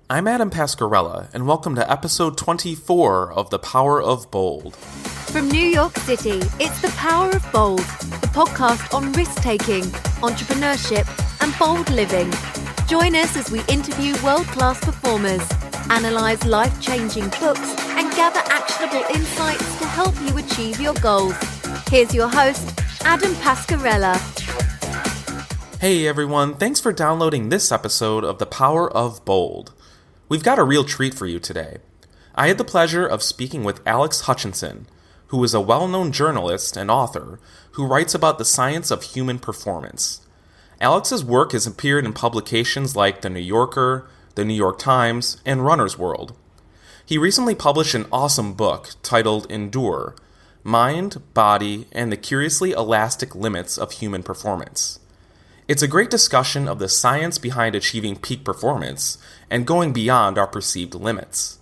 I'm Adam Pascarella, and welcome to episode 24 of The Power of Bold. From New York City, it's The Power of Bold, the podcast on risk-taking, entrepreneurship, and bold living. Join us as we interview world-class performers, analyze life-changing books, and gather actionable insights to help you achieve your goals. Here's your host, Adam Pascarella. Hey everyone, thanks for downloading this episode of The Power of Bold. We've got a real treat for you today. I had the pleasure of speaking with Alex Hutchinson, who is a well-known journalist and author who writes about the science of human performance. Alex's work has appeared in publications like The New Yorker, The New York Times, and Runner's World. He recently published an awesome book titled Endure: Mind, Body, and the Curiously Elastic Limits of Human Performance. It's a great discussion of the science behind achieving peak performance and going beyond our perceived limits.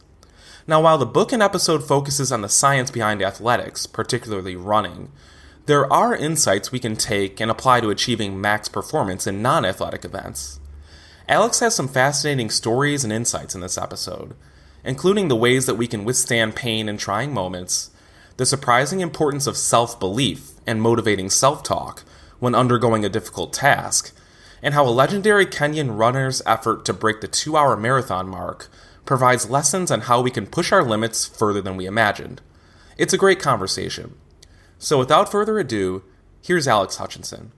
Now, while the book and episode focuses on the science behind athletics, particularly running, there are insights we can take and apply to achieving max performance in non-athletic events. Alex has some fascinating stories and insights in this episode, including the ways that we can withstand pain in trying moments, the surprising importance of self-belief and motivating self-talk when undergoing a difficult task, and how a legendary Kenyan runner's effort to break the 2-hour marathon mark provides lessons on how we can push our limits further than we imagined. It's a great conversation. So without further ado, here's Alex Hutchinson.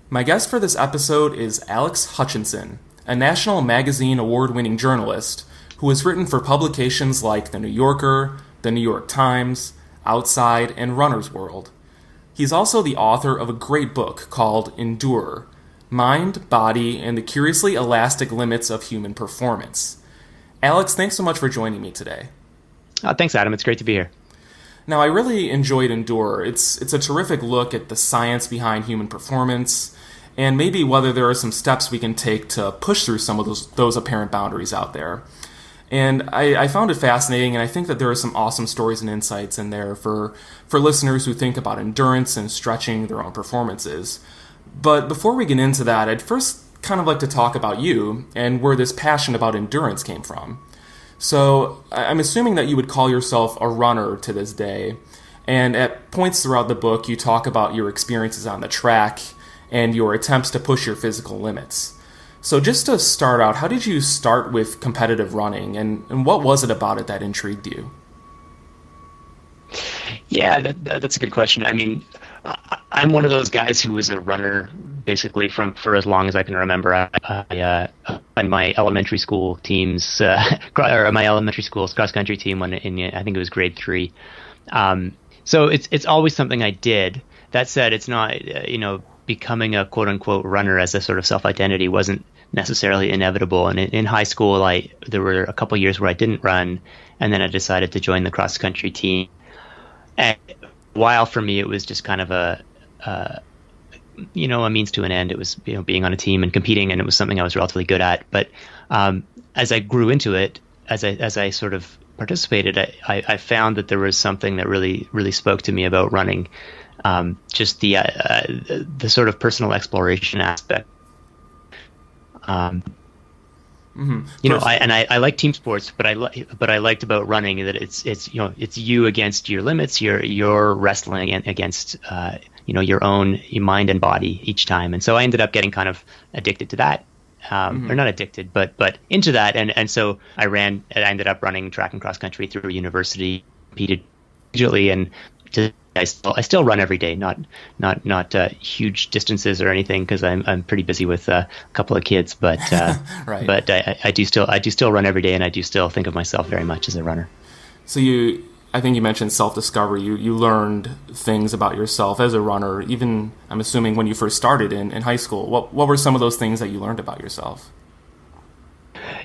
My guest for this episode is Alex Hutchinson, a National Magazine award-winning journalist who has written for publications like The New Yorker, The New York Times, Outside, and Runner's World. He's also the author of a great book called Endure: Mind, Body, and the Curiously Elastic Limits of Human Performance. Alex, thanks so much for joining me today. Thanks, Adam. It's great to be here. Now, I really enjoyed Endure. It's a terrific look at the science behind human performance, and maybe whether there are some steps we can take to push through some of those apparent boundaries out there. And I found it fascinating, and I think that there are some awesome stories and insights in there for listeners who think about endurance and stretching their own performances. But before we get into that, I'd first kind of like to talk about you and where this passion about endurance came from. So I'm assuming that you would call yourself a runner to this day, and at points throughout the book you talk about your experiences on the track and your attempts to push your physical limits. So just to start out, how did you start with competitive running, and what was it about it that intrigued you? Yeah, that's a good question. I mean, I'm one of those guys who was a runner basically for as long as I can remember. I on my elementary school teams, or my elementary school's cross country team when I think it was grade 3. So it's always something I did. That said, it's not becoming a quote unquote runner as a sort of self identity wasn't necessarily inevitable. And in high school, there were a couple years where I didn't run, and then I decided to join the cross country team. And while for me, it was just kind of a means to an end. It was being on a team and competing, and it was something I was relatively good at. But as I grew into it, as I sort of participated, I found that there was something that really really spoke to me about running. Just the sort of personal exploration aspect. I like team sports, but I liked about running that it's you against your limits. You're wrestling against your own mind and body each time, and so I ended up getting kind of addicted to that, or not addicted, but into that, and so I ended up running track and cross country through university, competed collegiately, and I still run every day, not huge distances or anything because I'm pretty busy with a couple of kids, but right. But I do still run every day, and I do still think of myself very much as a runner. So I think you mentioned self-discovery. You learned things about yourself as a runner, even I'm assuming when you first started in high school. What were some of those things that you learned about yourself?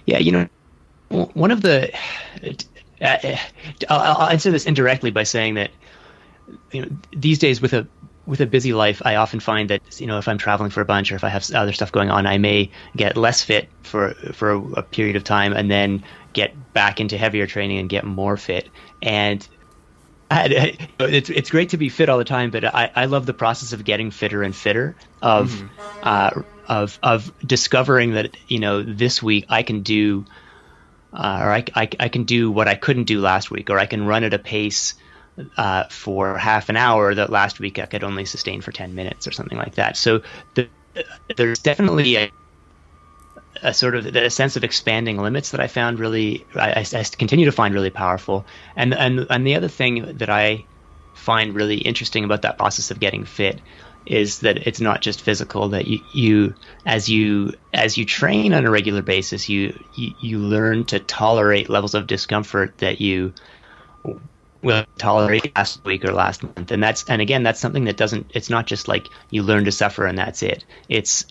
Yeah, one of the I'll answer this indirectly by saying that these days with a busy life, I often find that if I'm traveling for a bunch or if I have other stuff going on, I may get less fit for a period of time and then get back into heavier training and get more fit. And it's great to be fit all the time, but I love the process of getting fitter and fitter, of of discovering that, this week I can do, or I can do what I couldn't do last week, or I can run at a pace for half an hour that last week I could only sustain for 10 minutes or something like that. So there's definitely a sort of a sense of expanding limits that I found really, I continue to find really powerful. And the other thing that I find really interesting about that process of getting fit is that it's not just physical, that you as you train on a regular basis, you learn to tolerate levels of discomfort that you will tolerate last week or last month. And that's something that it's not just like you learn to suffer and that's it. It's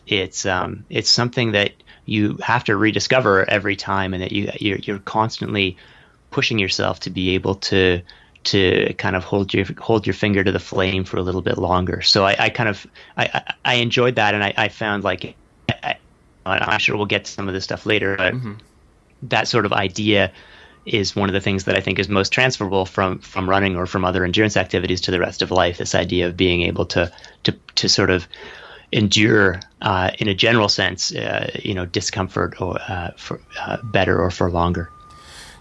something that you have to rediscover every time, and that you're constantly pushing yourself to be able to kind of hold your finger to the flame for a little bit longer. So I enjoyed that, and I found like, I'm sure we'll get to some of this stuff later, but that sort of idea is one of the things that I think is most transferable from running or from other endurance activities to the rest of life. This idea of being able to sort of endure, in a general sense, discomfort or for better or for longer.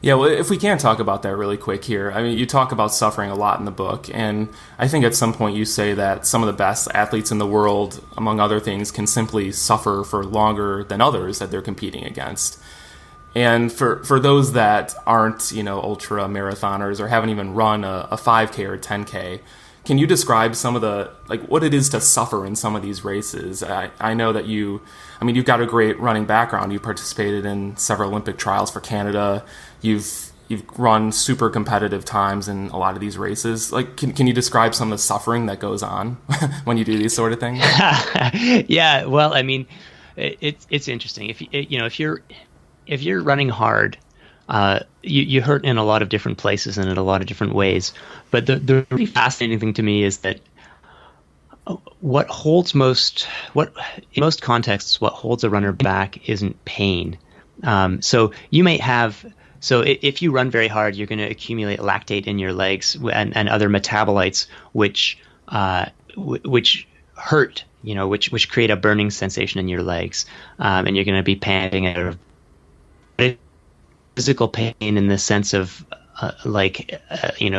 Yeah, well, if we can talk about that really quick here. I mean, you talk about suffering a lot in the book, and I think at some point you say that some of the best athletes in the world, among other things, can simply suffer for longer than others that they're competing against. And for those that aren't, ultra marathoners or haven't even run a 5K or 10K, can you describe some of what it is to suffer in some of these races? I know that you've got a great running background. You participated in several Olympic trials for Canada. You've run super competitive times in a lot of these races. Can you describe some of the suffering that goes on when you do these sort of things? Yeah, well, I mean, it's interesting. If you're running hard, you hurt in a lot of different places and in a lot of different ways. But the really fascinating thing to me is that in most contexts, what holds a runner back isn't pain. So if you run very hard, you're going to accumulate lactate in your legs and other metabolites, which hurt, which create a burning sensation in your legs, and you're going to be panting out of physical pain in the sense of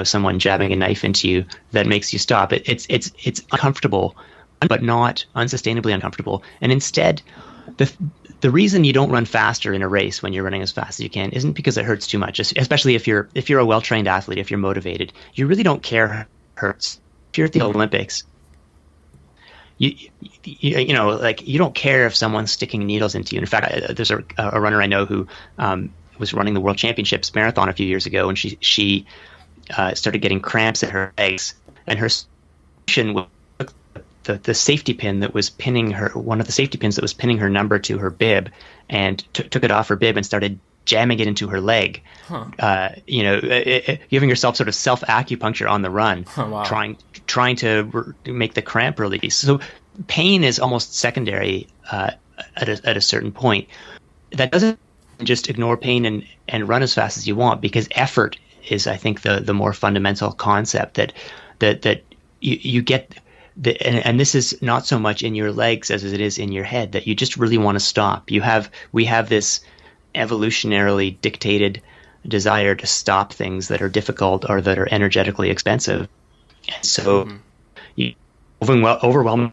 someone jabbing a knife into you that makes you stop. It's uncomfortable, but not unsustainably uncomfortable. And instead, the reason you don't run faster in a race when you're running as fast as you can isn't because it hurts too much. Especially if you're a well-trained athlete, if you're motivated, you really don't care if it hurts. If you're at the Olympics, you don't care if someone's sticking needles into you. In fact, there's a runner I know who was running the World Championships marathon a few years ago, and she started getting cramps in her legs, and her solution was the safety pin that was pinning her, one of the safety pins that was pinning her number to her bib, and took it off her bib and started jamming it into her leg. Giving yourself sort of self acupuncture on the run, trying to make the cramp release. So pain is almost secondary at a certain point. That doesn't just ignore pain and run as fast as you want, because effort is, I think, the more fundamental concept that you get. And this is not so much in your legs as it is in your head, that you just really want to stop. We have this evolutionarily dictated desire to stop things that are difficult or that are energetically expensive. And so you overwhelming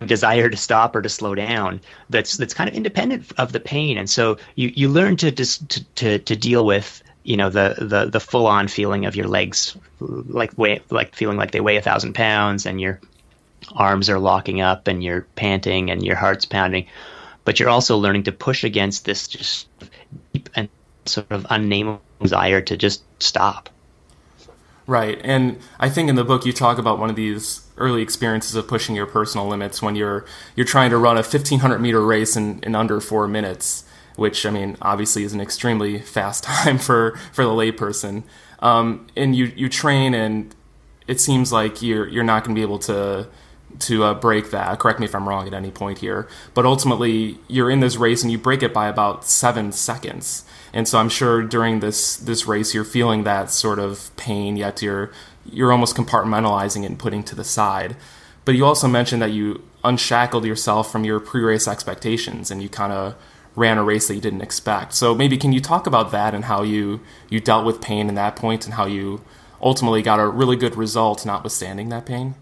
desire to stop or to slow down that's kind of independent of the pain. And so you learn to deal with the full-on feeling of your legs like feeling like they weigh 1,000 pounds, and your arms are locking up and you're panting and your heart's pounding, but you're also learning to push against this just deep and sort of unnameable desire to just stop. Right. And I think in the book you talk about one of these early experiences of pushing your personal limits when you're trying to run a 1,500 meter race in under 4 minutes, which, I mean, obviously is an extremely fast time for the layperson. And you train, and it seems like you're not going to be able to break that. Correct me if I'm wrong at any point here. But ultimately, you're in this race and you break it by about 7 seconds. And so I'm sure during this race, you're feeling that sort of pain, yet you're almost compartmentalizing it and putting to the side. But you also mentioned that you unshackled yourself from your pre-race expectations, and you kind of ran a race that you didn't expect. So maybe can you talk about that and how you dealt with pain in that point, and how you ultimately got a really good result notwithstanding that pain?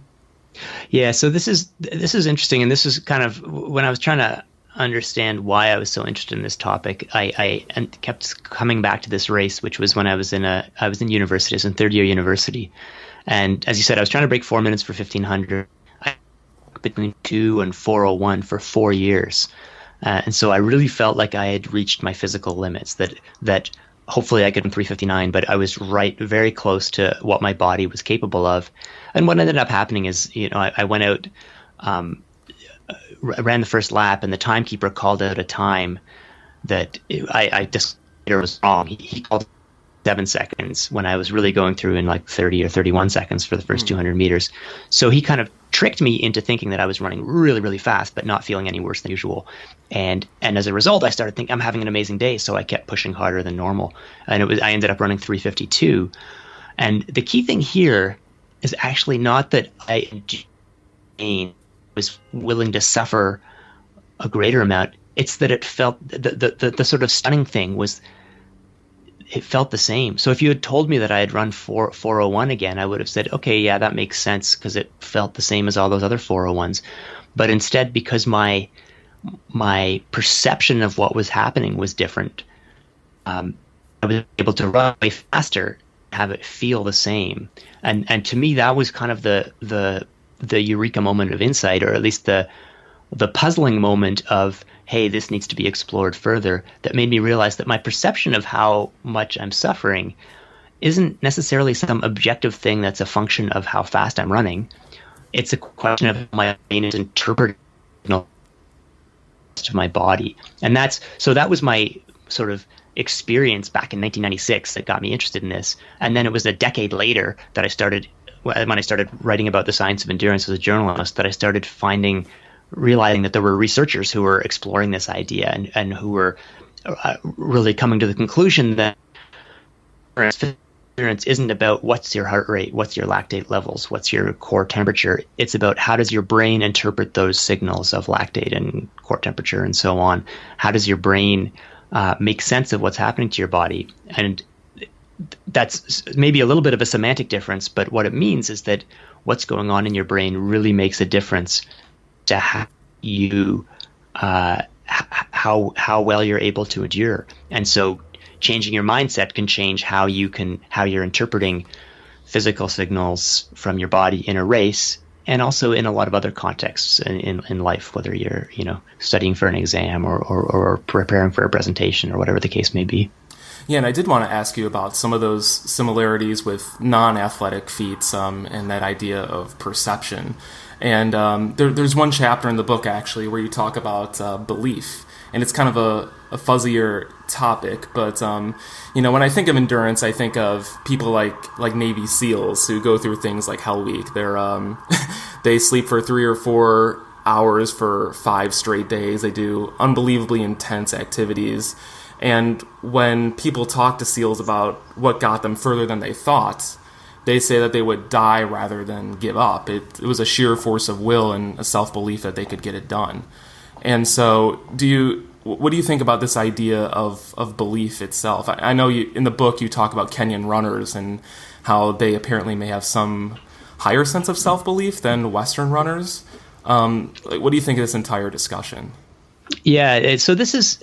Yeah, so this is interesting, and this is kind of when I was trying to understand why I was so interested in this topic. I kept coming back to this race, which was when I was in university. I was in third year university, and as you said, I was trying to break 4 minutes for 1500. I between 2 and 4:01 for 4 years. And so I really felt like I had reached my physical limits, that hopefully I could in 3:59, but I was very close to what my body was capable of. And what ended up happening is, I went out, ran the first lap, and the timekeeper called out a time that I just was wrong. He called 7 seconds when I was really going through in like 30 or 31 seconds for the first 200 meters. So he kind of tricked me into thinking that I was running really, really fast, but not feeling any worse than usual. And as a result, I started thinking I'm having an amazing day. So I kept pushing harder than normal. And I ended up running 3:52. And the key thing here is actually not that I was willing to suffer a greater amount. It's that it felt the sort of stunning thing was it felt the same. So if you had told me that I had run 4:01 again, I would have said, okay, yeah, that makes sense because it felt the same as all those other 4:01s. But instead, because my perception of what was happening was different, I was able to run way faster, have it feel the same. And to me, that was kind of the eureka moment of insight, or at least the puzzling moment of, hey, this needs to be explored further, that made me realize that my perception of how much I'm suffering isn't necessarily some objective thing that's a function of how fast I'm running. It's a question of how my brain is interpreting to my body. And that was my sort of experience back in 1996 that got me interested in this. And then it was a decade later that when I started writing about the science of endurance as a journalist, that I started realizing that there were researchers who were exploring this idea and who were really coming to the conclusion that endurance isn't about what's your heart rate, what's your lactate levels, what's your core temperature. It's about how does your brain interpret those signals of lactate and core temperature and so on. How does your brain make sense of what's happening to your body? And that's maybe a little bit of a semantic difference, but what it means is that what's going on in your brain really makes a difference to how you how well you're able to endure. And so changing your mindset can change how you're interpreting physical signals from your body in a race, and also in a lot of other contexts in life, whether you're studying for an exam or preparing for a presentation or whatever the case may be. Yeah, and I did want to ask you about some of those similarities with non-athletic feats and that idea of perception. And there's one chapter in the book, actually, where you talk about belief. And it's kind of a fuzzier topic. But, when I think of endurance, I think of people like Navy SEALs who go through things like Hell Week. They sleep for 3 or 4 hours for 5 straight days. They do unbelievably intense activities. And when people talk to SEALs about what got them further than they thought, they say that they would die rather than give up. It was a sheer force of will and a self-belief that they could get it done. And so what do you think about this idea of belief itself? I know in the book you talk about Kenyan runners and how they apparently may have some higher sense of self-belief than Western runners. What do you think of this entire discussion? Yeah, so this is...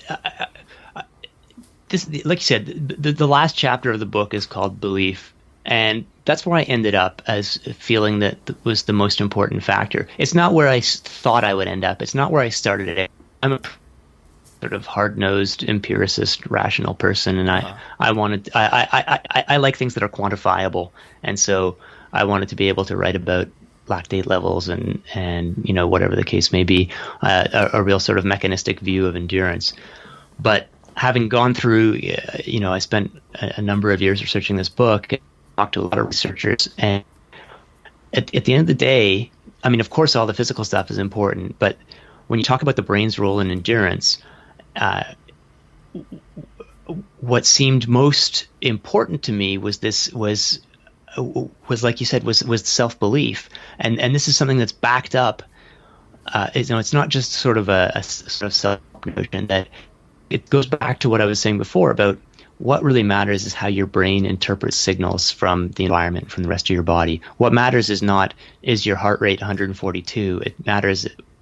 like you said, the last chapter of the book is called Belief. And that's where I ended up as feeling that was the most important factor. It's not where I thought I would end up. It's not where I started it. I'm a sort of hard-nosed, empiricist, rational person, and I like things that are quantifiable. And so I wanted to be able to write about lactate levels and whatever the case may be, a real sort of mechanistic view of endurance. But having gone through, I spent a number of years researching this book, talked to a lot of researchers, and at the end of the day, I mean, of course, all the physical stuff is important, but when you talk about the brain's role in endurance, what seemed most important to me was like you said, was self-belief, and this is something that's backed up it's not just sort of a sort of self-notion. That it goes back to what I was saying before about what really matters is how your brain interprets signals from the environment, from the rest of your body. What matters is not, is your heart rate 142?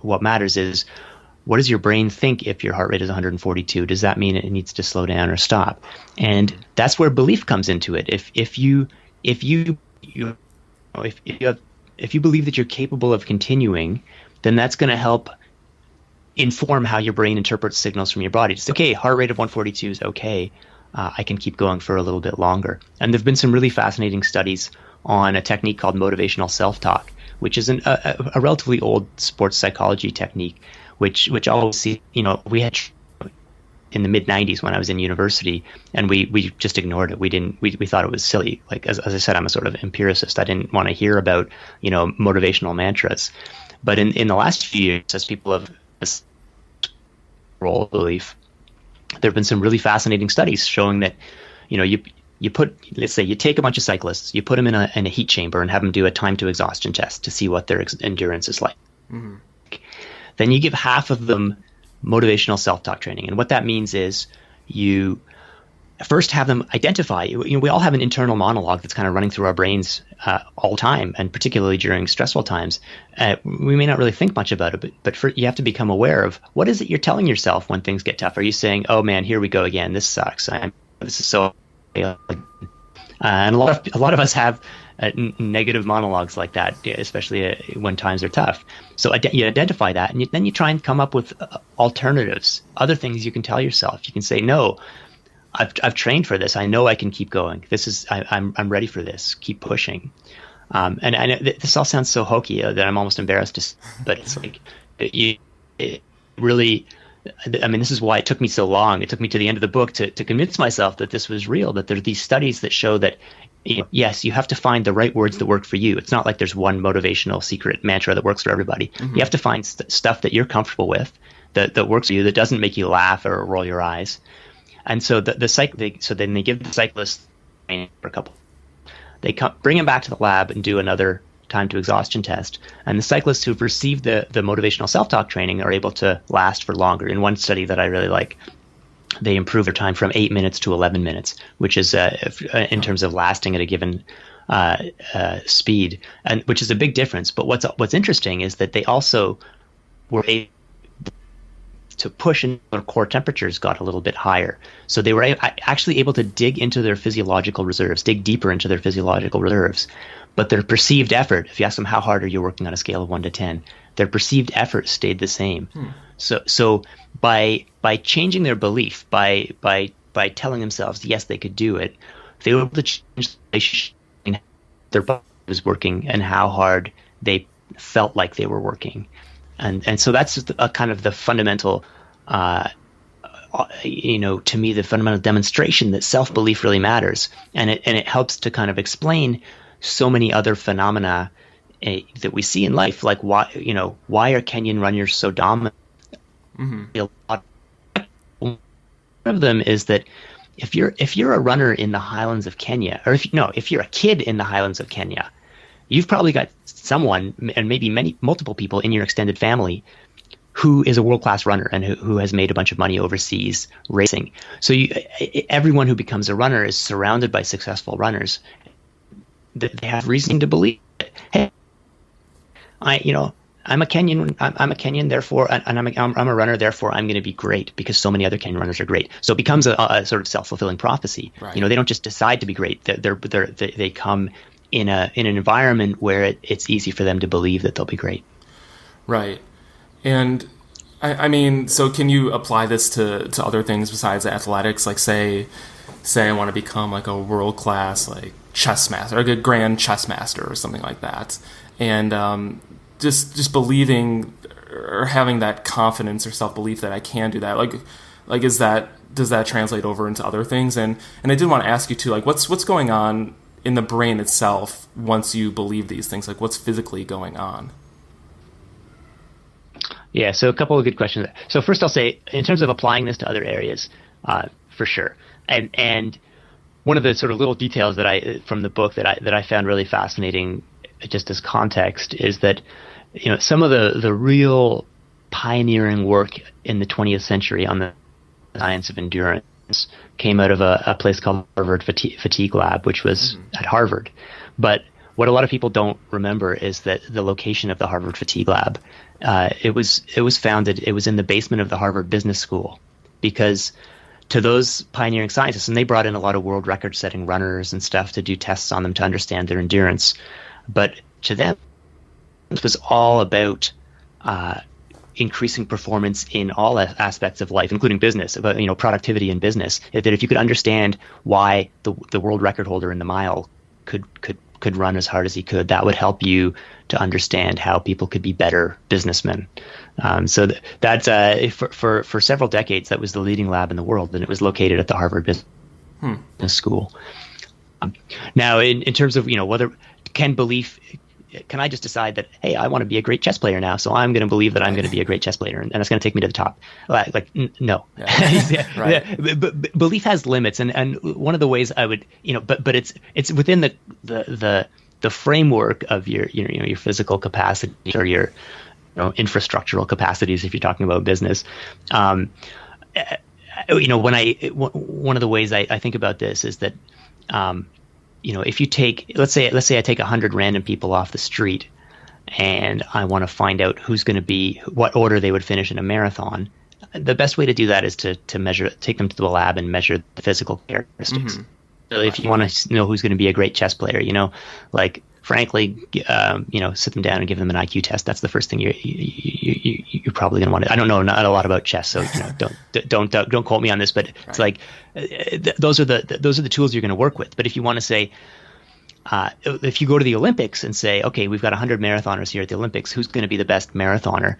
What matters is, what does your brain think if your heart rate is 142? Does that mean it needs to slow down or stop? And that's where belief comes into it. If you believe that you're capable of continuing, then that's going to help inform how your brain interprets signals from your body. It's okay, heart rate of 142 is okay. I can keep going for a little bit longer. And there've been some really fascinating studies on a technique called motivational self-talk, which is a relatively old sports psychology technique, which always see, we had in the mid 90s when I was in university, and we just ignored it. We thought it was silly. Like, as I said, I'm a sort of empiricist. I didn't want to hear about, motivational mantras. But in the last few years, as people have role belief, there have been some really fascinating studies showing that, you put, let's say you take a bunch of cyclists, you put them in a heat chamber and have them do a time to exhaustion test to see what their endurance is like. Mm-hmm. Then you give half of them motivational self-talk training. And what that means is you first have them identify, we all have an internal monologue that's kind of running through our brains all the time, and particularly during stressful times. We may not really think much about it, but you have to become aware of what is it you're telling yourself when things get tough. Are you saying, oh man, here we go again, this sucks, this is so... and a lot of us have negative monologues like that, especially when times are tough. So you identify that, and then you try and come up with alternatives, other things you can tell yourself. You can say, no, I've trained for this. I know I can keep going. I'm ready for this. Keep pushing. And this all sounds so hokey that I'm almost embarrassed to. But it's like it really. I mean, this is why it took me so long. It took me to the end of the book to convince myself that this was real. That there are these studies that show that, yes, you have to find the right words that work for you. It's not like there's one motivational secret mantra that works for everybody. Mm-hmm. You have to find stuff that you're comfortable with, that works for you, that doesn't make you laugh or roll your eyes. And so then they give the cyclist training for a couple. They bring him back to the lab and do another time to exhaustion test. And the cyclists who've received the motivational self-talk training are able to last for longer. In one study that I really like, they improve their time from 8 minutes to 11 minutes, which is in terms of lasting at a given speed, and which is a big difference. But what's interesting is that they also were able to push, and their core temperatures got a little bit higher. So they were actually able to dig into their physiological reserves, dig deeper into their physiological reserves. But their perceived effort, if you ask them how hard are you working on a scale of 1 to 10, their perceived effort stayed the same. So by changing their belief, by telling themselves yes they could do it, they were able to change the relationship between how their body was working and how hard they felt like they were working. And so that's a kind of the fundamental, to me, the fundamental demonstration that self-belief really matters, and it helps to kind of explain so many other phenomena that we see in life, like why are Kenyan runners so dominant? Mm-hmm. One of them is that if you're a runner in the highlands of Kenya, or if you're a kid in the highlands of Kenya, you've probably got someone, and maybe multiple people in your extended family, who is a world-class runner and who has made a bunch of money overseas racing. So everyone who becomes a runner is surrounded by successful runners. They have reason to believe that, hey, I'm a Kenyan. I'm a Kenyan, therefore, and I'm a runner. Therefore, I'm going to be great because so many other Kenyan runners are great. So it becomes a sort of self-fulfilling prophecy. Right. They don't just decide to be great. They come in an environment where it's easy for them to believe that they'll be great. Right. And I mean, so can you apply this to other things besides athletics? Like say I want to become like a world-class like chess master, like a grand chess master or something like that. And just believing or having that confidence or self-belief that I can do that. Like does that translate over into other things? And I did want to ask you too, like what's going on in the brain itself once you believe these things? Like what's physically going on? Yeah, so a couple of good questions. So first I'll say, in terms of applying this to other areas, for sure. And one of the sort of little details from the book that I found really fascinating, just as context, is that some of the real pioneering work in the 20th century on the science of endurance came out of a place called Harvard Fatigue Lab, which was at Harvard. But what a lot of people don't remember is that the location of the Harvard Fatigue Lab, it was in the basement of the Harvard Business School, because to those pioneering scientists, and they brought in a lot of world record setting runners and stuff to do tests on them to understand their endurance. But to them, it was all about increasing performance in all aspects of life, including business, about productivity in business. That if you could understand why the world record holder in the mile could run as hard as he could, that would help you to understand how people could be better businessmen. So that's for several decades, that was the leading lab in the world, and it was located at the Harvard Business School. Now, in terms of whether can I just decide that, hey, I want to be a great chess player now, so I'm going to believe that I'm going to be a great chess player, and it's going to take me to the top? No. Yeah. Right. But belief has limits, and one of the ways I would, but it's within the framework of your physical capacity or your infrastructural capacities if you're talking about business. One of the ways I think about this is that if you take, let's say I take 100 random people off the street, and I want to find out what order they would finish in a marathon. The best way to do that is to take them to the lab and measure the physical characteristics. Mm-hmm. So if you want to know who's going to be a great chess player, frankly, sit them down and give them an IQ test. That's the first thing you're probably going to want to. I don't know not a lot about chess, so don't quote me on this. But it's like those are the tools you're going to work with. But if you want to say, if you go to the Olympics and say, okay, we've got 100 marathoners here at the Olympics, who's going to be the best marathoner?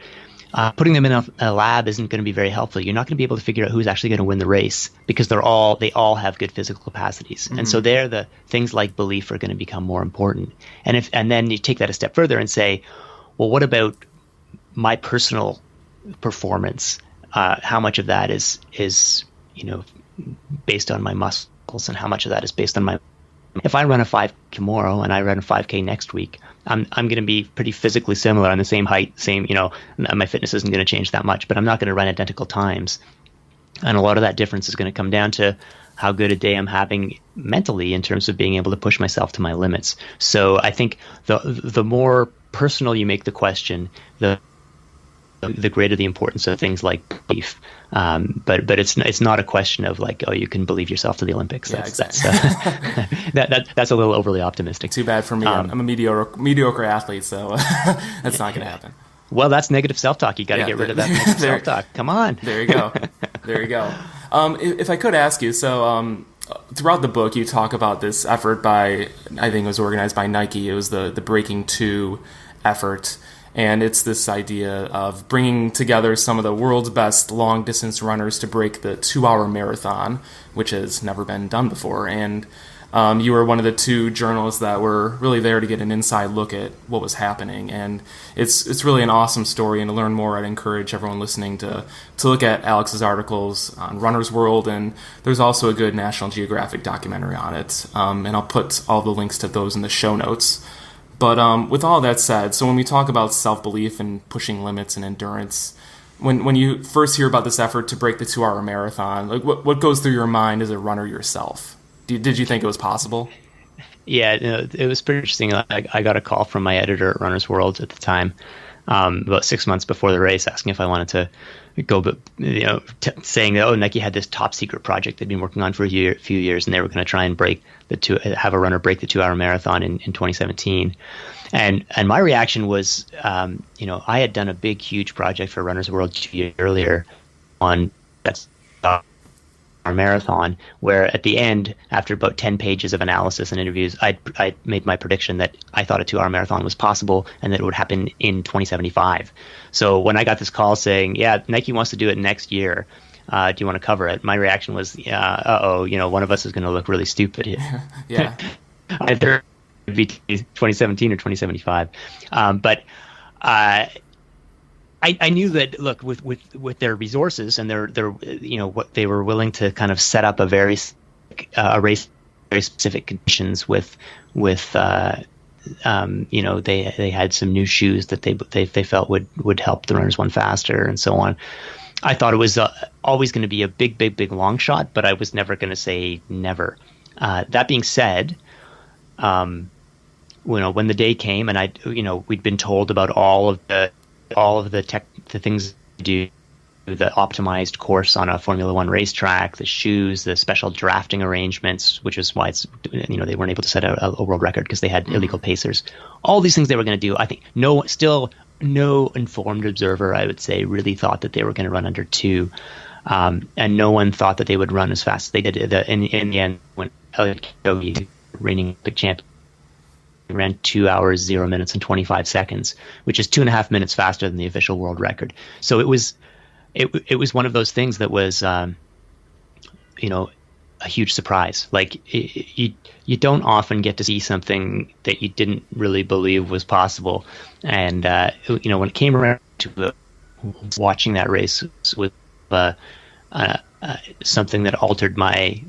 Putting them in a lab isn't going to be very helpful. You're not going to be able to figure out who's actually going to win the race, because they all have good physical capacities. Mm-hmm. And so there, the things like belief are going to become more important. And then you take that a step further and say, well, what about my personal performance? How much of that is based on my muscles, and how much of that is based on my. If I run a 5K tomorrow and I run a 5K next week, I'm going to be pretty physically similar, on the same height, my fitness isn't going to change that much, but I'm not going to run identical times. And a lot of that difference is going to come down to how good a day I'm having mentally in terms of being able to push myself to my limits. So I think the more personal you make the question, the greater the importance of things like belief. But it's not a question of like, oh, you can believe yourself to the Olympics. That's a little overly optimistic. Too bad for me. I'm a mediocre athlete, so that's not going to happen. Well, that's negative self-talk. You got to get rid of that negative self-talk. Come on. There you go. If I could ask you, so throughout the book, you talk about this effort I think it was organized by Nike. It was the Breaking 2 effort. And it's this idea of bringing together some of the world's best long-distance runners to break the 2-hour marathon, which has never been done before. And you were one of the 2 journalists that were really there to get an inside look at what was happening. And it's really an awesome story. And to learn more, I'd encourage everyone listening to look at Alex's articles on Runner's World. And there's also a good National Geographic documentary on it. And I'll put all the links to those in the show notes. But with all that said, so when we talk about self-belief and pushing limits and endurance, when you first hear about this effort to break the 2-hour marathon, like what goes through your mind as a runner yourself? Did you think it was possible? Yeah, it was pretty interesting. I got a call from my editor at Runner's World at the time, about 6 months before the race, asking if I wanted to go, but saying that Nike had this top secret project they'd been working on for a few years, and they were going to try and have a runner break the 2-hour marathon in 2017. And my reaction was, I had done a big, huge project for Runner's World 2 years earlier on that's our marathon, where at the end, after about 10 pages of analysis and interviews, I made my prediction that I thought a 2-hour marathon was possible and that it would happen in 2075. So when I got this call saying, yeah, Nike wants to do it next year, do you want to cover it? My reaction was, one of us is going to look really stupid here. Yeah. Either it'd be 2017 or 2075. But I knew that, look, with their resources and their what they were willing to kind of set up a race, very specific conditions with they had some new shoes that they felt would help the runners run faster and so on. I thought it was always going to be a big long shot, but I was never going to say never. That being said, when the day came and we'd been told about all of the things to do, the optimized course on a Formula One racetrack, the shoes, the special drafting arrangements, which is why they weren't able to set a world record because they had illegal pacers. All these things they were going to do, I think no informed observer, I would say, really thought that they were going to run under 2. And no one thought that they would run as fast as they did. In the end, when Eliud Kipchoge, reigning Olympic champion, ran 2 hours, 0 minutes, and 25 seconds, which is 2.5 minutes faster than the official world record. So it was one of those things that was, a huge surprise. Like you don't often get to see something that you didn't really believe was possible. And, when it came around to watching that race was something that altered my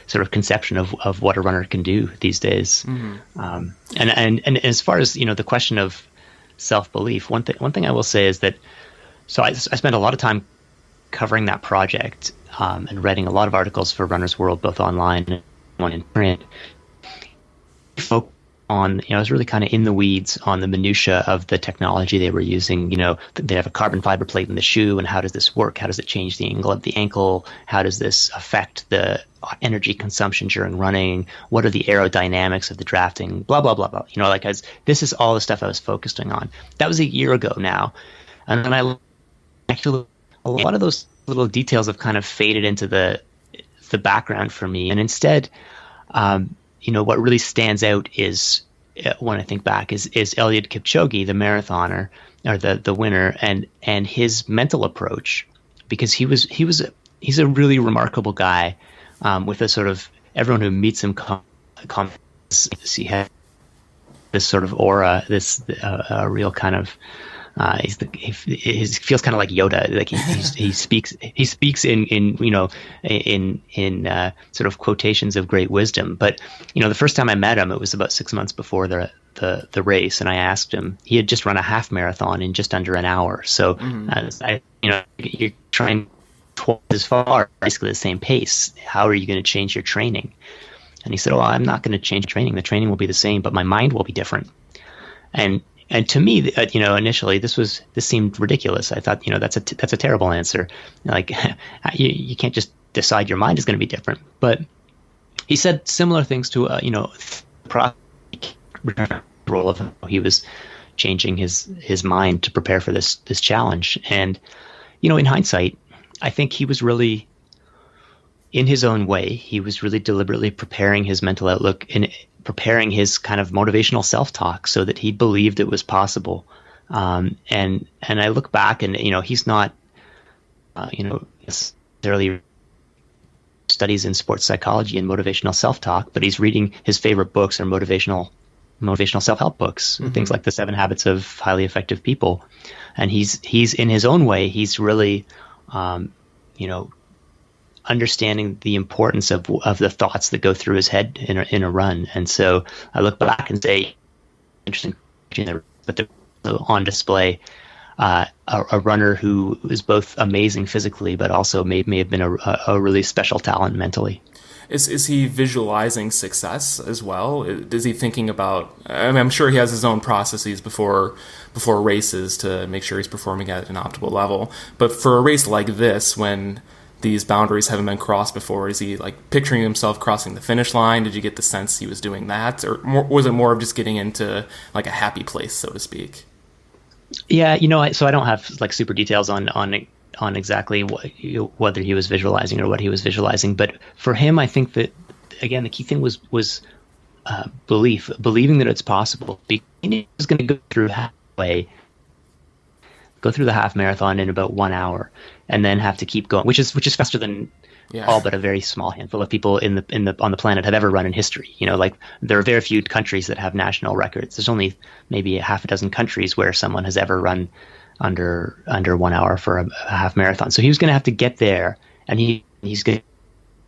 sort of conception of what a runner can do these days. Mm-hmm. And as far as, the question of self-belief, one thing I will say is that, so I spent a lot of time covering that project and writing a lot of articles for Runner's World, both online and one in print. Focused on, I was really kind of in the weeds on the minutia of the technology they were using. They have a carbon fiber plate in the shoe, and how does this work? How does it change the angle of the ankle? How does this affect the energy consumption during running? What are the aerodynamics of the drafting? Blah, blah, blah, blah. This is all the stuff I was focusing on. That was a year ago now. And then actually, a lot of those little details have kind of faded into the background for me. And instead, what really stands out is, when I think back, is Eliud Kipchoge, the marathoner, or the winner, and his mental approach, because he's a really remarkable guy, with a sort of, everyone who meets him he has this sort of aura, this real kind of. He feels kind of like Yoda. Like he speaks in sort of quotations of great wisdom. But the first time I met him, it was about 6 months before the race, and I asked him. He had just run a half marathon in just under an hour. So you're trying twice as far, basically the same pace. How are you going to change your training? And he said, "Oh, I'm not going to change training. The training will be the same, but my mind will be different." And to me, initially this seemed ridiculous. I thought, that's a terrible answer. Like, you can't just decide your mind is going to be different. But he said similar things to, role of how he was changing his mind to prepare for this challenge. And, in hindsight, I think he was really, in his own way, he was really deliberately preparing his mental outlook and preparing his kind of motivational self-talk so that he believed it was possible. And I look back and, he's not, necessarily studies in sports psychology and motivational self-talk, but he's reading his favorite books or motivational self-help books, mm-hmm. things like The 7 Habits of Highly Effective People. And he's in his own way, he's really, understanding the importance of the thoughts that go through his head in a run. And so I look back and say, interesting, but they're on display a runner who is both amazing physically, but also may have been a really special talent mentally. Is he visualizing success as well? Is he thinking about? I'm sure he has his own processes before races to make sure he's performing at an optimal level. But for a race like this, when these boundaries haven't been crossed before, is he like picturing himself crossing the finish line? Did you get the sense he was doing that, or was it more of just getting into like a happy place, so to speak? Yeah, so I don't have like super details on exactly whether he was visualizing or what he was visualizing. But for him, I think that, again, the key thing was believing that it's possible. He was going to go through the half marathon in about 1 hour, and then have to keep going, which is faster than all but a very small handful of people on the planet have ever run in history. Like there are very few countries that have national records. There's only maybe a half a dozen countries where someone has ever run under 1 hour for a half marathon. So he was going to have to get there, and he's going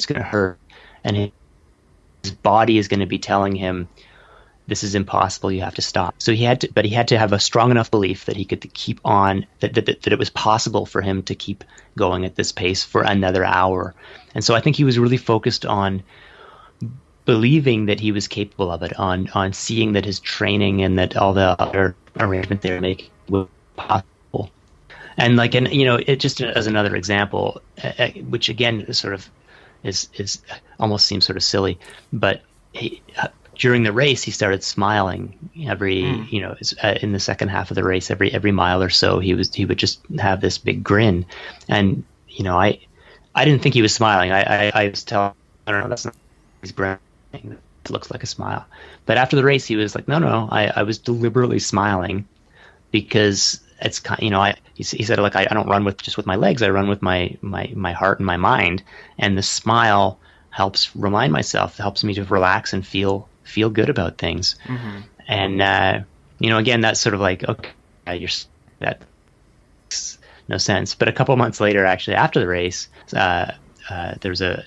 to hurt, and his body is going to be telling him this is impossible. You have to stop. So he had to have a strong enough belief that he could keep on, that it was possible for him to keep going at this pace for another hour. And so I think he was really focused on believing that he was capable of it, on seeing that his training and that all the other arrangements they were making were possible. And it just as another example, which again sort of is almost seems sort of silly, but during the race he started smiling every in the second half of the race, every mile or so he would just have this big grin. And I didn't think he was smiling. I was telling, I don't know, that's not, he's grinning. It looks like a smile. But after the race, he was like, no, I was deliberately smiling because it's kind. He said, like, I don't run with my legs. I run with my heart and my mind. And the smile helps remind myself, helps me to relax and feel good about things. Mm-hmm. And again, that's sort of like, okay, that makes no sense. But a couple months later, actually, after the race, there was a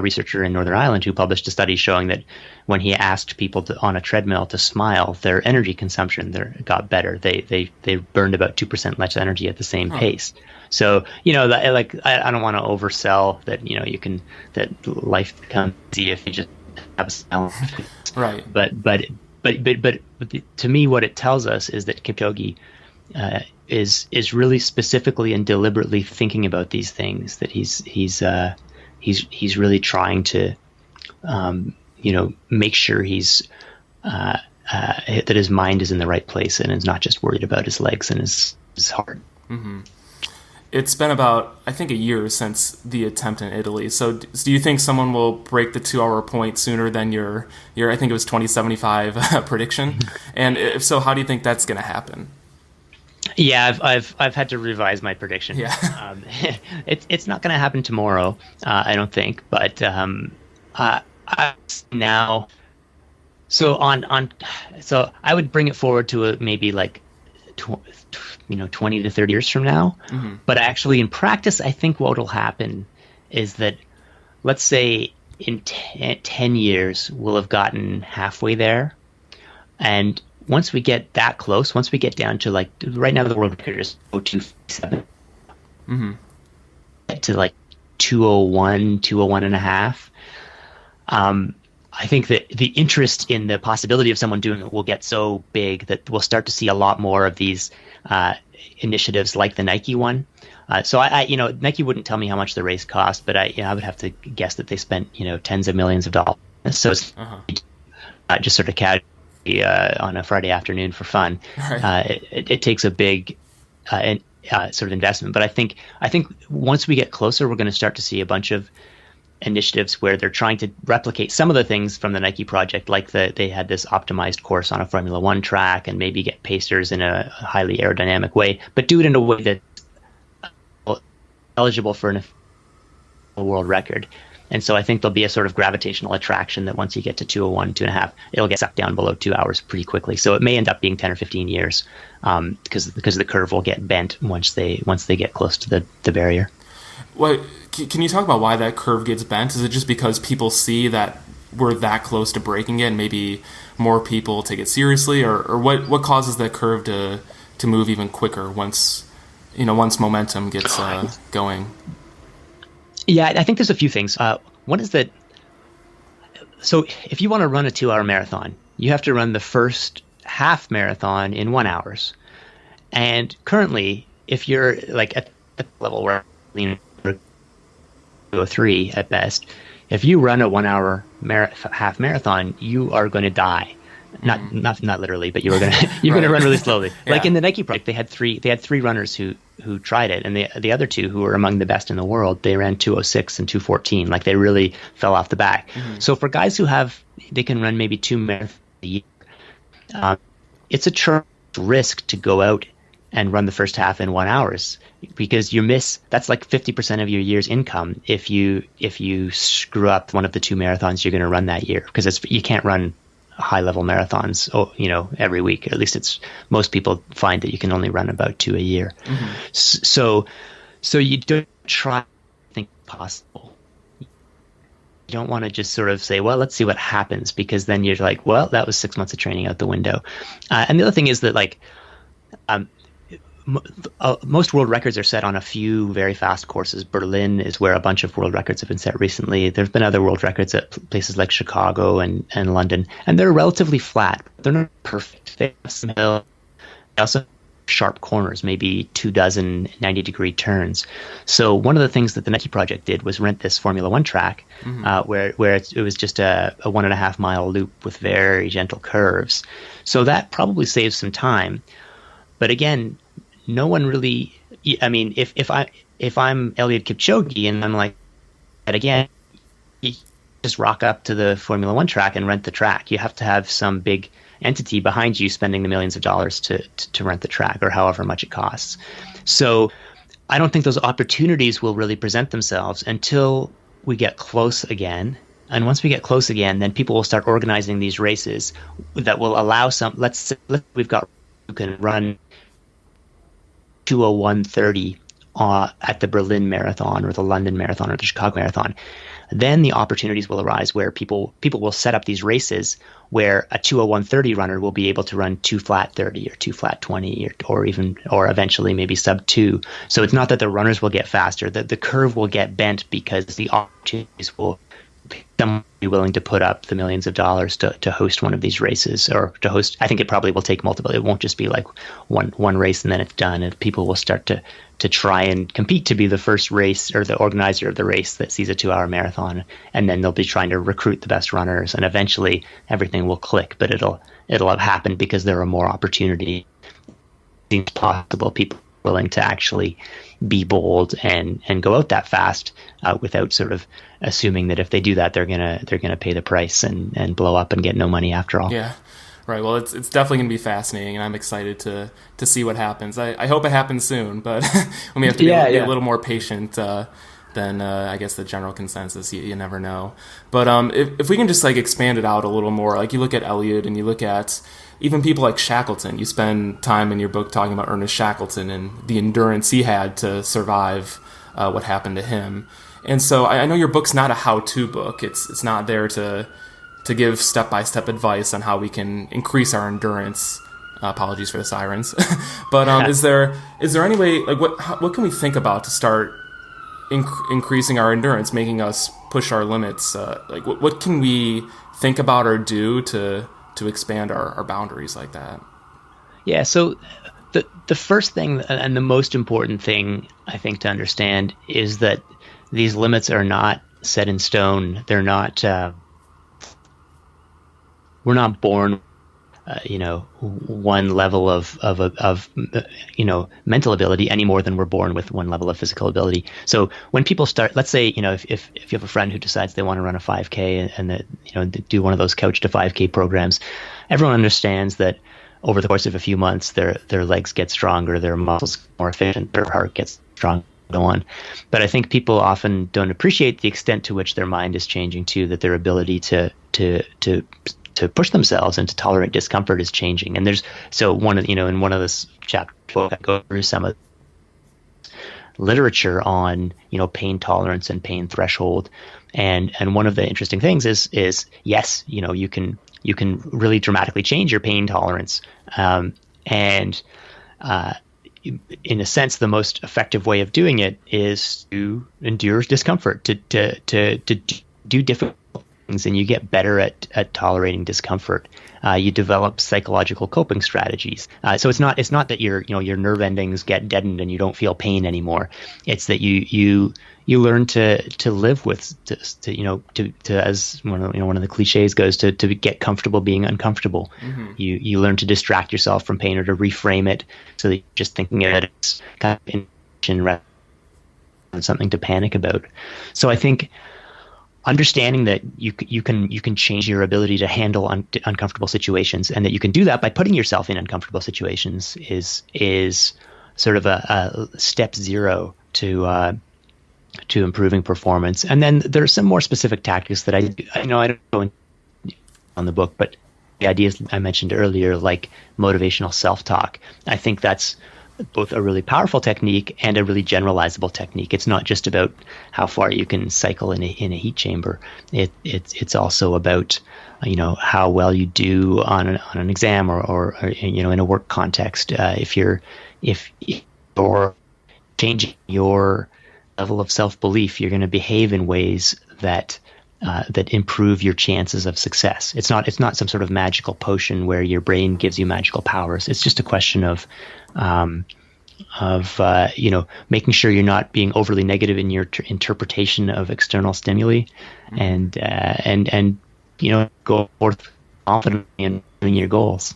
researcher in Northern Ireland who published a study showing that when he asked people on a treadmill to smile, their energy consumption got better. They burned about 2% less energy at the same pace. So I don't want to oversell that that life becomes easy if you just have a smile. Right. But to me, what it tells us is that Kipchoge is really specifically and deliberately thinking about these things. That he's really trying to, make sure that his mind is in the right place and is not just worried about his legs and his heart. Mm-hmm. It's been about, I think, a year since the attempt in Italy. So do you think someone will break the 2-hour point sooner than your I think it was 2075 prediction? And if so, how do you think that's going to happen? Yeah, I've had to revise my prediction. Yeah. It's not going to happen tomorrow, I don't think. But now, so I would bring it forward to maybe like 20 to 30 years from now. Mm-hmm. But actually, in practice, I think what will happen is that, let's say in 10 years, we'll have gotten halfway there, and once we get that close, once we get down to like right now the world record is 2:57, mm-hmm. to like 2:01 and a half. I think that the interest in the possibility of someone doing it will get so big that we'll start to see a lot more of these initiatives like the Nike one. So Nike wouldn't tell me how much the race cost, but I would have to guess that they spent tens of millions of dollars. So it's just sort of casual. On a Friday afternoon for fun. Right. It takes a big sort of investment, but I think once we get closer, we're going to start to see a bunch of initiatives where they're trying to replicate some of the things from the Nike project, like they had this optimized course on a Formula One track, and maybe get pacers in a highly aerodynamic way, but do it in a way that's eligible for a world record. And so I think there'll be a sort of gravitational attraction that once you get to 2:01, 2.5, it'll get sucked down below 2 hours pretty quickly. So it may end up being 10 or 15 years because the curve will get bent once they get close to the barrier. Well, can you talk about why that curve gets bent? Is it just because people see that we're that close to breaking it and maybe more people take it seriously? Or what causes that curve to move even quicker once momentum gets going? Yeah, I think there's a few things. One is that, so if you want to run a 2-hour marathon, you have to run the first half marathon in 1 hour. And currently, if you're like at the level where 2:03 at best, if you run a 1 hour half marathon, you are going to die. Not literally, but you're going to run really slowly. Yeah. Like in the Nike project, they had three runners who tried it, and the other two, who were among the best in the world, they ran 2:06 and 2:14. Like they really fell off the back. Mm-hmm. So for guys they can run maybe 2 marathons a year. It's a risk to go out and run the first half in 1 hour, because that's like 50% of your year's income if you screw up one of the 2 marathons you're going to run that year, because you can't run high-level marathons, every week. At least most people find that you can only run about 2 a year. Mm-hmm. So you don't try to think possible. don't want to just sort of say, well, let's see what happens, because then you're like, well, that was 6 months of training out the window. And the other thing is that like most world records are set on a few very fast courses. Berlin is where a bunch of world records have been set recently. There's been other world records at places like Chicago and London, and they're relatively flat. They're not perfect. They have some hill. They also have sharp corners, maybe 24 90-degree turns. So one of the things that the Nike project did was rent this Formula One track, where it was just a 1.5 mile loop with very gentle curves. So that probably saves some time. But again, no one really. I mean, if I'm Eliud Kipchoge and I'm like, and again, you just rock up to the Formula One track and rent the track. You have to have some big entity behind you spending the millions of dollars to rent the track, or however much it costs. So I don't think those opportunities will really present themselves until we get close again. And once we get close again, then people will start organizing these races that will allow some. Let's say we've got who can run 2:01:30 at the Berlin Marathon or the London Marathon or the Chicago Marathon. Then the opportunities will arise where people will set up these races where a 2:01:30 runner will be able to run 2 flat 30 or 2 flat 20 or eventually maybe sub 2. So it's not that the runners will get faster, that the curve will get bent because the opportunities will be willing to put up the millions of dollars to host one of these races, or to host. I think it probably will take multiple. It won't just be like one race and then it's done. And people will start to try and compete to be the first race or the organizer of the race that sees a 2-hour marathon, and then they'll be trying to recruit the best runners, and eventually everything will click. But it'll have happened because there are more opportunities. It seems possible. People are willing to actually be bold and go out that fast without sort of assuming that if they do that, they're gonna pay the price and blow up and get no money after all. Yeah. Right. Well, it's definitely going to be fascinating, and I'm excited to see what happens. I hope it happens soon, but we may have to be a little more patient than I guess the general consensus. You never know. But if we can just like expand it out a little more, like you look at Eliud and you look at even people like Shackleton. You spend time in your book talking about Ernest Shackleton and the endurance he had to survive what happened to him. And so I know your book's not a how-to book. It's not there to give step-by-step advice on how we can increase our endurance. Apologies for the sirens. But is there any way, like what can we think about to start increasing our endurance, making us push our limits? Like what can we think about or do to expand our boundaries like that? Yeah, so the first thing and the most important thing I think to understand is that these limits are not set in stone. They're not we're not born, one level of mental ability any more than we're born with one level of physical ability. So when people start, let's say, if you have a friend who decides they want to run a 5K and do one of those couch to 5K programs, everyone understands that over the course of a few months, their legs get stronger, their muscles get more efficient, their heart gets stronger, so on. But I think people often don't appreciate the extent to which their mind is changing too, that their ability to push themselves and to tolerate discomfort is changing. And there's in one of this chapters, I go through some of literature on pain tolerance and pain threshold. And one of the interesting things is yes, you can really dramatically change your pain tolerance. And in a sense, the most effective way of doing it is to endure discomfort, to do difficult things, and you get better at tolerating discomfort. You develop psychological coping strategies. So it's not that your nerve endings get deadened and you don't feel pain anymore. It's that you learn to live with, to as one of the cliches goes, to get comfortable being uncomfortable. Mm-hmm. You learn to distract yourself from pain, or to reframe it so that you're just thinking of it as kind of information rather than something to panic about. So I think understanding that you can change your ability to handle uncomfortable situations, and that you can do that by putting yourself in uncomfortable situations is sort of a step zero to improving performance. And then there are some more specific tactics that I don't go into on the book, but the ideas I mentioned earlier, like motivational self-talk, I think that's both a really powerful technique and a really generalizable technique. It's not just about how far you can cycle in a heat chamber. It's also about how well you do on an exam or in a work context. If you're changing your level of self-belief, you're going to behave in ways that improve your chances of success. It's not some sort of magical potion where your brain gives you magical powers. It's just a question of making sure you're not being overly negative in your interpretation of external stimuli, and go forth confidently in doing your goals.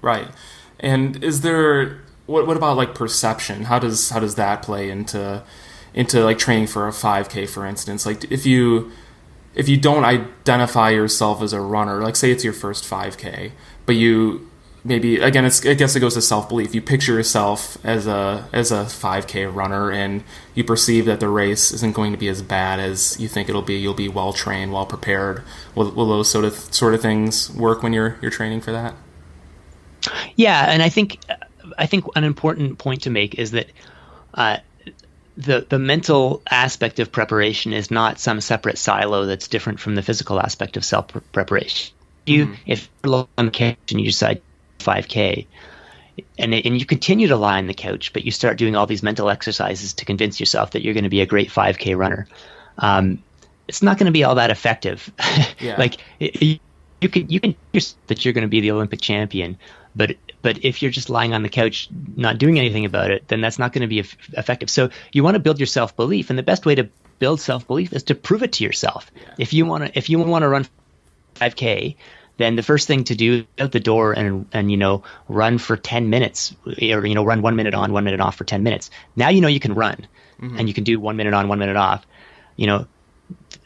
Right. And is there what about like perception? How does that play into like training for a 5K, for instance? Like if you don't identify yourself as a runner, like say it's your first 5K, but you maybe, again, I guess it goes to self-belief. You picture yourself as a 5K runner, and you perceive that the race isn't going to be as bad as you think it'll be. You'll be well trained, well prepared. Will those sort of things work when you're training for that? Yeah, and I think an important point to make is that the mental aspect of preparation is not some separate silo that's different from the physical aspect of self-preparation. If you're on the couch and you decide 5K, and you continue to lie on the couch, but you start doing all these mental exercises to convince yourself that you're going to be a great 5K runner, it's not going to be all that effective. Yeah. Like you can that you're going to be the Olympic champion, but if you're just lying on the couch not doing anything about it, then that's not going to be effective. So you want to build your self-belief, and the best way to build self-belief is to prove it to yourself. Yeah. If you want to run 5K, then the first thing to do out the door and run for 10 minutes, or run 1 minute on, 1 minute off for 10 minutes. Now you can run, and you can do 1 minute on, 1 minute off.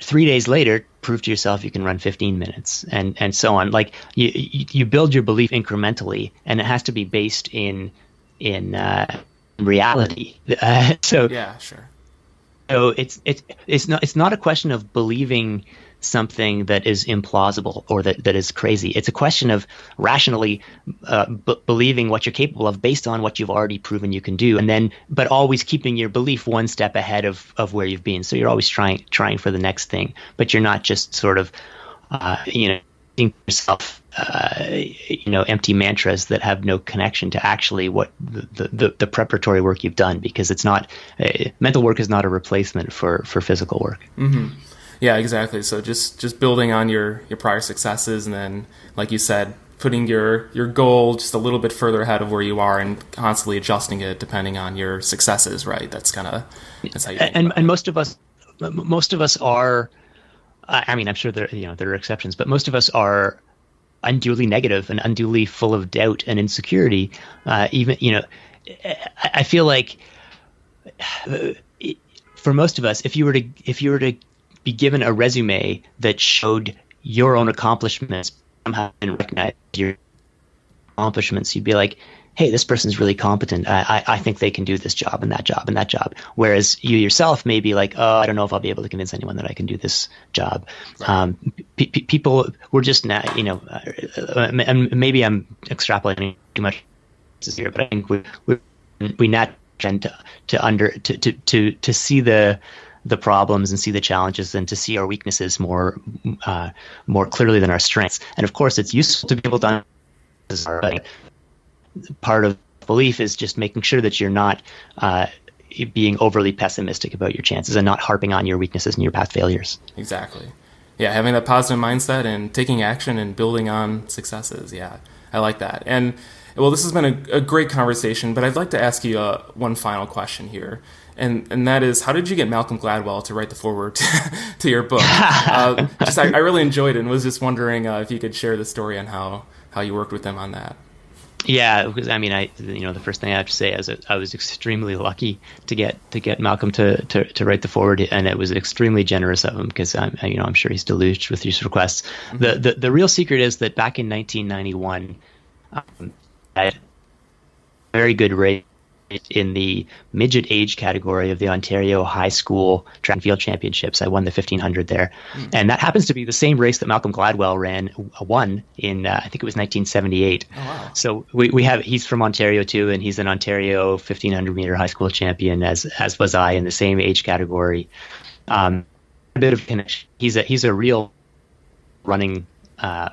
3 days later, prove to yourself you can run 15 minutes, and so on. Like you build your belief incrementally, and it has to be based in reality. So yeah, sure. So it's not a question of believing something that is implausible or that is crazy. It's a question of rationally believing what you're capable of based on what you've already proven you can do, but always keeping your belief one step ahead of where you've been. So you're always trying for the next thing, but you're not just sort of thinking yourself empty mantras that have no connection to actually what the preparatory work you've done, because it's not mental work is not a replacement for physical work. Mm-hmm. Yeah, exactly. So just building on your prior successes, and then, like you said, putting your goal just a little bit further ahead of where you are, and constantly adjusting it depending on your successes. Right. That's how you think about it. Most of us are. I mean, I'm sure there are exceptions, but most of us are unduly negative and unduly full of doubt and insecurity. I feel like for most of us, if you were to be given a resume that showed your own accomplishments, somehow and recognize your accomplishments, you'd be like, hey, this person's really competent. I think they can do this job and that job and that job. Whereas you yourself may be like, oh, I don't know if I'll be able to convince anyone that I can do this job. Right. People were just not, and maybe I'm extrapolating too much here, but I think we not tend to see the problems and see the challenges, and to see our weaknesses more clearly than our strengths. And of course, it's useful to be able to understand. Part of belief is just making sure that you're not being overly pessimistic about your chances, and not harping on your weaknesses and your past failures. Exactly. Yeah, having that positive mindset and taking action and building on successes. Yeah, I like that. And well, this has been a great conversation, but I'd like to ask you one final question here. And that is, how did you get Malcolm Gladwell to write the foreword to your book? I really enjoyed it, and was just wondering if you could share the story on how you worked with him on that. Yeah, because I mean, the first thing I have to say is that I was extremely lucky to get Malcolm to write the foreword, and it was extremely generous of him, because I'm sure he's deluged with these requests. Mm-hmm. The real secret is that back in 1991, I had a very good race in the midget age category of the Ontario High School Track and Field Championships. I won the 1500 there. And that happens to be the same race that Malcolm Gladwell won in, I think it was 1978. Oh, wow. So he's from Ontario too, and he's an Ontario 1500 meter high school champion, as was I, in the same age category. A bit of connection. He's a real running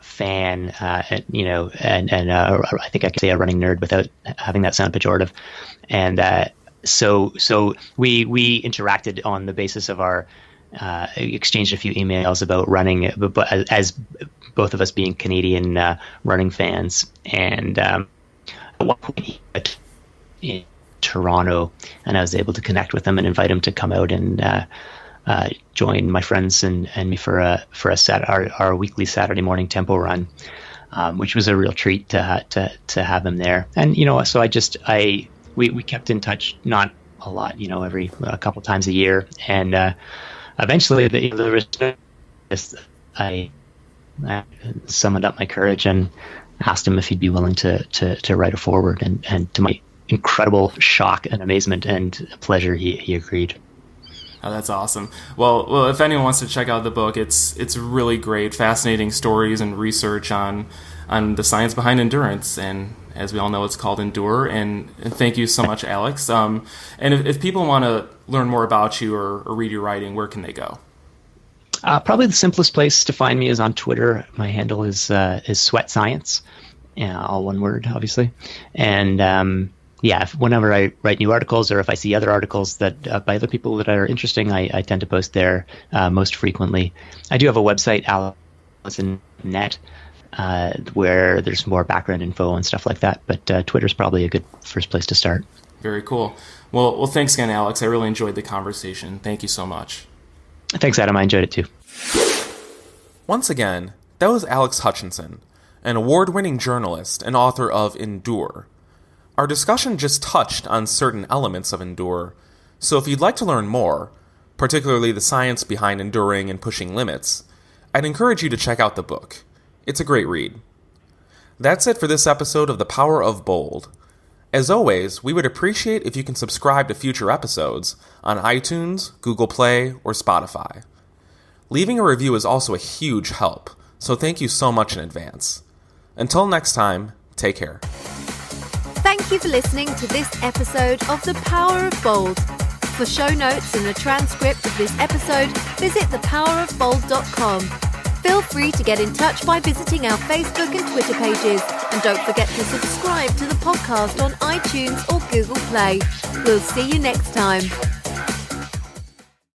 fan, and I think I can say a running nerd without having that sound pejorative. And so we interacted on the basis of our exchanged a few emails about running, but as both of us being Canadian running fans. And at one point he went in Toronto, and I was able to connect with him and invite him to come out and join my friends and me for our weekly Saturday morning tempo run, which was a real treat to have him there. And so we kept in touch, not a lot, every a couple times a year, and eventually I summoned up my courage and asked him if he'd be willing to write a forward, and to my incredible shock and amazement and pleasure, he agreed. Oh, that's awesome. Well, if anyone wants to check out the book, it's really great, fascinating stories and research on the science behind endurance. And as we all know, it's called Endure. And thank you so much, Alex. And if people want to learn more about you or read your writing, where can they go? Probably the simplest place to find me is on Twitter. My handle is Sweat Science, all one word, obviously. And whenever I write new articles, or if I see other articles that by other people that are interesting, I tend to post there most frequently. I do have a website, Allison.net, where there's more background info and stuff like that. But Twitter's probably a good first place to start. Very cool. Well, thanks again, Alex. I really enjoyed the conversation. Thank you so much. Thanks, Adam. I enjoyed it too. Once again, that was Alex Hutchinson, an award-winning journalist and author of Endure. Our discussion just touched on certain elements of Endure, so if you'd like to learn more, particularly the science behind enduring and pushing limits, I'd encourage you to check out the book. It's a great read. That's it for this episode of The Power of Bold. As always, we would appreciate if you can subscribe to future episodes on iTunes, Google Play, or Spotify. Leaving a review is also a huge help, so thank you so much in advance. Until next time, take care. Thank you for listening to this episode of The Power of Bold. For show notes and a transcript of this episode, visit thepowerofbold.com. Feel free to get in touch by visiting our Facebook and Twitter pages. And don't forget to subscribe to the podcast on iTunes or Google Play. We'll see you next time.